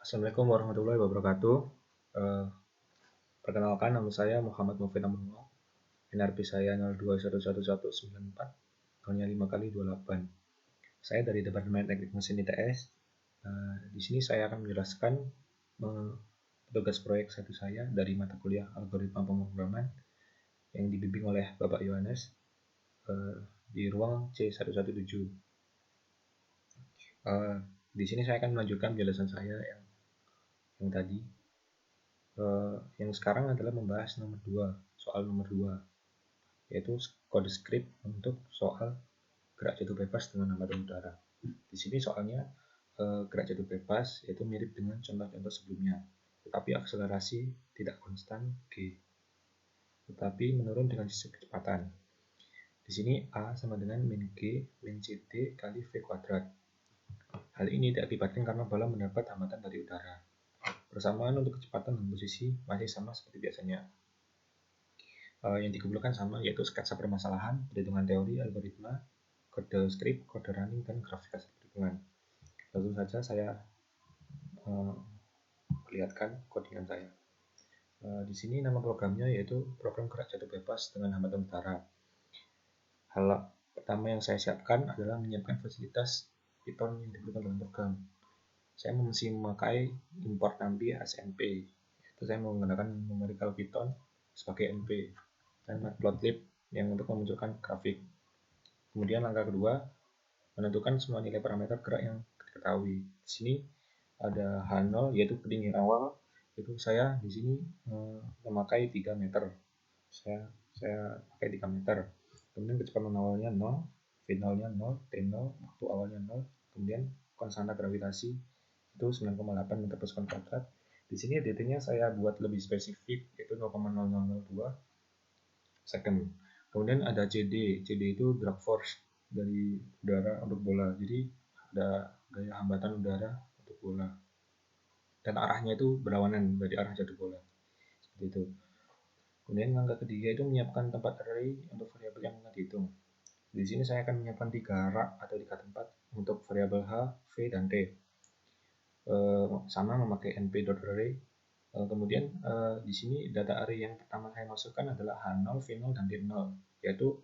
Assalamualaikum warahmatullahi wabarakatuh. Perkenalkan, nama saya Muhammad Mufid Amunullah. NRP saya 02111194, tahunnya 5x28. Saya dari Departemen Teknik Mesin ITS. Di sini saya akan menjelaskan tugas proyek satu saya dari mata kuliah Algoritma Pemrograman yang dibimbing oleh Bapak Yohanes di ruang C117. Di sini saya akan melanjutkan penjelasan saya yang tadi. Yang sekarang adalah membahas soal nomor 2, yaitu kode script untuk soal gerak jatuh bebas dengan hambatan udara. Di sini soalnya gerak jatuh bebas yaitu mirip dengan contoh-contoh sebelumnya, tetapi akselerasi tidak konstan g, tetapi menurun dengan sisi kecepatan. Di sini a sama dengan min g min ct kali v kuadrat. Hal ini diakibatkan karena bola mendapat hambatan dari udara. Persamaan untuk kecepatan dan posisi masih sama seperti biasanya. Yang dikumpulkan sama, yaitu sketsa permasalahan, perhitungan teori, algoritma, kode script, kode running, dan grafikasi perhitungan. Langsung saja saya perlihatkan codingan saya. Di sini nama programnya yaitu program gerak jatuh bebas dengan hambatan udara. Hal pertama yang saya siapkan adalah menyiapkan fasilitas Python yang diperlukan dalam program. Saya mesti memakai import NumPy SNP, yaitu saya menggunakan numerical Python sebagai NP dan matplotlib yang untuk memunculkan grafik. Kemudian langkah kedua, menentukan semua nilai parameter gerak yang diketahui. Di sini ada H0 yaitu ketinggian awal, itu saya di sini memakai 3 meter. Saya pakai 3 meter. Kemudian kecepatan awalnya 0, finalnya 0, T0, waktu awalnya 0, kemudian konstanta gravitasi itu 9,8 meter per sekon kuadrat. Di sini dt-nya saya buat lebih spesifik, yaitu 0,0002 second. Kemudian ada CD itu drag force dari udara untuk bola. Jadi ada gaya hambatan udara untuk bola. Dan arahnya itu berlawanan dari arah jatuh bola. Seperti itu. Kemudian langkah ketiga itu menyiapkan tempat array untuk variabel yang akan dihitung. Di sini saya akan menyiapkan 3 rak atau 3 tempat untuk variabel H, V, dan T. Sama memakai np.array. Kemudian di sini data array yang pertama saya masukkan adalah H0, V0, dan T0, yaitu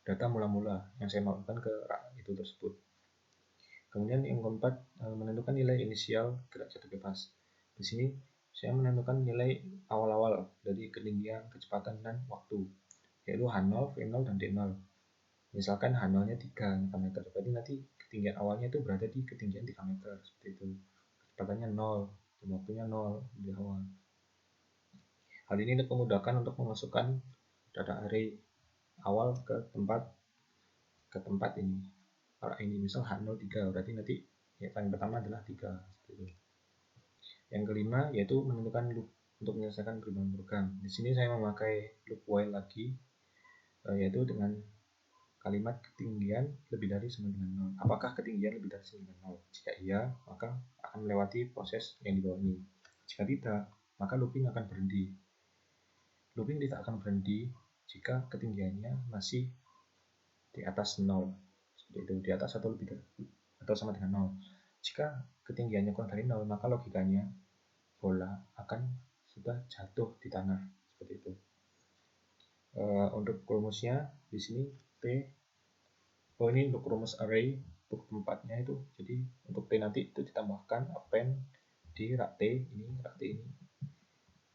data mula-mula yang saya masukkan ke rak itu tersebut. Kemudian yang keempat, menentukan nilai inisial gerak jatuh bebas. Di sini saya menentukan nilai awal-awal dari ketinggian, kecepatan, dan waktu, yaitu H0, V0, dan T0. Misalkan H0-nya 3 meter, berarti nanti ketinggian awalnya itu berada di ketinggian 3 meter, seperti itu. Kecepatannya 0, dan waktunya 0 di awal. Hal ini memudahkan untuk memasukkan data array awal ke tempat ini. Kalau ini misal H03, berarti nanti yang pertama adalah 3. Yang kelima yaitu menentukan loop untuk menyelesaikan perubahan program. Di sini saya memakai loop while lagi, yaitu dengan kalimat ketinggian lebih dari sama dengan 0. Apakah ketinggian lebih dari sama dengan 0? Jika iya, maka akan melewati proses yang di bawah ini. Jika tidak, maka looping akan berhenti. Looping tidak akan berhenti jika ketinggiannya masih di atas 0. Seperti itu, di atas atau lebih dari, atau sama dengan 0. Jika ketinggiannya kurang dari 0, maka logikanya bola akan sudah jatuh di tanah, seperti itu. Untuk rumusnya di sini T. Ini untuk rumus array untuk tempatnya itu. Jadi untuk T nanti itu ditambahkan append di rak T ini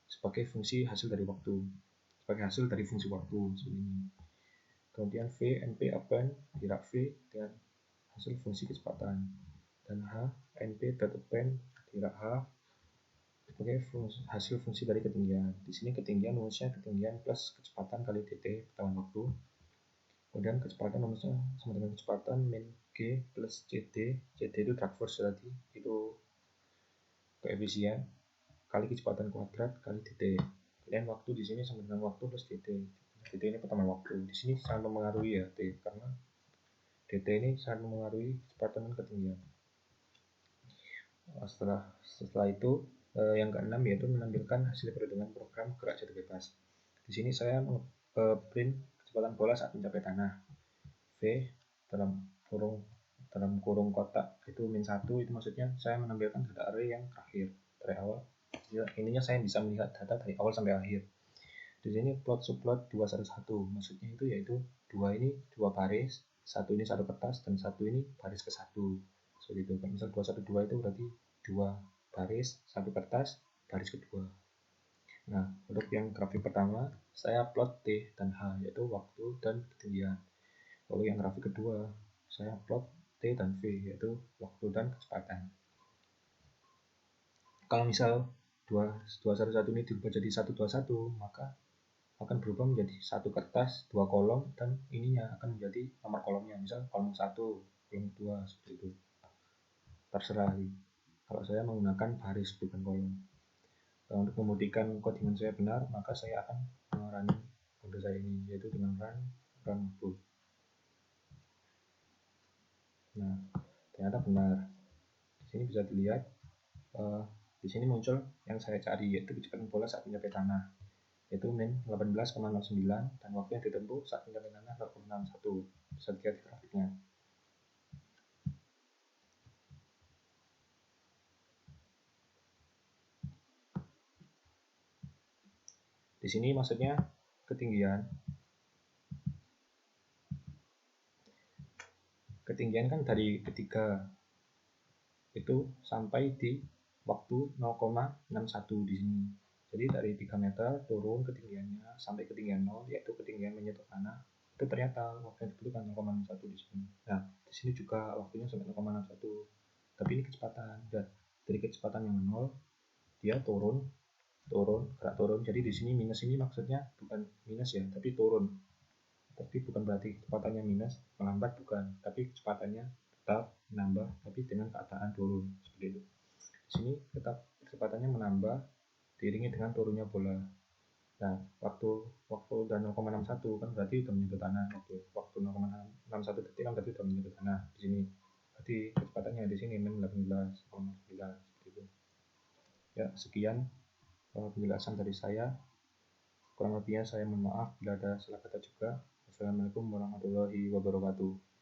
sebagai fungsi hasil dari waktu, fungsi waktu ini. Kemudian V np append di rak V dengan hasil fungsi kecepatan, dan H np append di rak H sebagai hasil fungsi dari ketinggian. Di sini ketinggian rumusnya ketinggian plus kecepatan kali dt pertambahan waktu. Kemudian kecepatan rumusnya sama dengan kecepatan min g plus cd. Cd itu drag force tadi, itu koefisien kali kecepatan kuadrat kali dt. Kemudian waktu di sini sama dengan waktu plus dt. Dt ini pertambahan waktu. Di sini sangat mempengaruhi ya t, karena dt ini sangat mempengaruhi kecepatan dan ketinggian. Setelah itu yang keenam yaitu menampilkan hasil perhitungan program gerak jatuh bebas. Di sini saya print kecepatan bola saat mencapai tanah, V dalam kurung dalam kurung kotak itu -1, itu maksudnya saya menampilkan data array yang terakhir dari awal. Ya, intinya saya bisa melihat data dari awal sampai akhir. Di sini plot subplot 211, maksudnya itu yaitu dua baris, satu ini satu kertas, dan satu ini baris ke satu. Seperti itu. Misal 212 itu berarti dua baris, satu kertas, baris kedua. Nah, untuk yang grafik pertama, saya plot T dan H, yaitu waktu dan ketinggian. Lalu yang grafik kedua, saya plot T dan V, yaitu waktu dan kecepatan. Kalau misal 211 ini diubah jadi 121, maka akan berubah menjadi satu kertas, dua kolom, dan ininya akan menjadi nomor kolomnya. Misal kolom 1, kolom 2, seperti itu. Terserah. Kalau saya menggunakan baris bukan kolom. Untuk membuktikan codingan saya benar, maka saya akan merunning kode saya ini, yaitu dengan run boot. Nah, ternyata benar. Di sini bisa dilihat, di sini muncul yang saya cari, yaitu kecepatan bola saat mencapai tanah, yaitu min 18,09, dan waktu yang ditempuh saat mencapai tanah 0,61. Bisa dilihat di grafiknya. Di sini maksudnya ketinggian kan dari ketiga itu sampai di waktu 0,61 di sini. Jadi dari 3 meter turun ketinggiannya sampai ketinggian 0, yaitu ketinggian menyentuh tanah, itu ternyata waktu yang dibutuhkan 0,61 di sini. Nah, di sini juga waktunya sampai 0,61. Tapi ini kecepatan. Dan dari kecepatan yang 0, dia turun, gerak turun. Jadi di sini minus ini maksudnya bukan minus ya, tapi turun. Tapi bukan berarti kecepatannya minus, melambat bukan, tapi kecepatannya tetap menambah, tapi dengan keadaan turun, seperti itu. Di sini tetap kecepatannya menambah diiringi dengan turunnya bola. Nah, waktu udah 0,61 kan berarti udah menyentuh tanah. Waktu 0,61 detik kan berarti udah menyentuh tanah. Di sini berarti kecepatannya di sini min 18,9, seperti itu. Ya, sekian penjelasan dari saya. Kurang lebihnya saya mohon maaf bila ada salah kata juga. Wassalamualaikum warahmatullahi wabarakatuh.